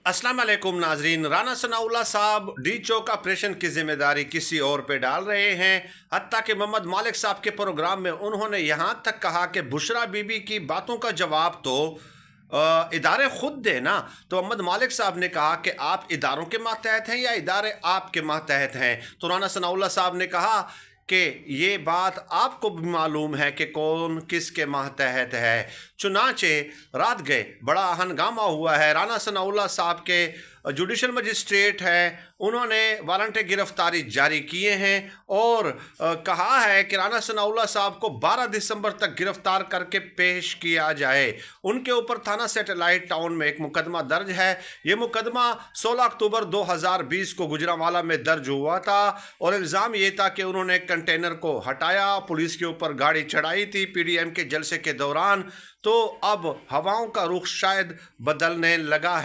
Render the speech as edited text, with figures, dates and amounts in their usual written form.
अस्सलाम वालेकुम नाजरीन। राना सनाउल्लाह साहब डी चौक ऑपरेशन की जिम्मेदारी किसी और पे डाल रहे हैं। हत्ता कि मोहम्मद मालिक साहब के प्रोग्राम में उन्होंने यहाँ तक कहा कि बुशरा बीबी की बातों का जवाब तो इदारे खुद दे ना। तो मोहम्मद मालिक साहब ने कहा कि आप इदारों के मातहत हैं या इदारे आपके मातहत हैं। तो राना सनाउल्लाह साहब ने कहा कि ये बात आपको भी मालूम है कि कौन किसके मातहत है। चुनाचे रात गए बड़ा हंगामा हुआ है। राना सनाउल्लाह साहब के जुडिशल मजिस्ट्रेट हैं, उन्होंने वारंट गिरफ्तारी जारी किए हैं और कहा है कि राना सनाउल्लाह साहब को 12 दिसंबर तक गिरफ्तार करके पेश किया जाए। उनके ऊपर थाना सैटेलाइट टाउन में एक मुकदमा दर्ज है। ये मुकदमा 16 अक्टूबर 2020 को गुजरांवाला में दर्ज हुआ था और इल्ज़ाम ये था कि उन्होंने कंटेनर को हटाया, पुलिस के ऊपर गाड़ी चढ़ाई थी पीडीएम के जलसे के दौरान। तो अब हवाओं का रुख शायद बदलने लगा है।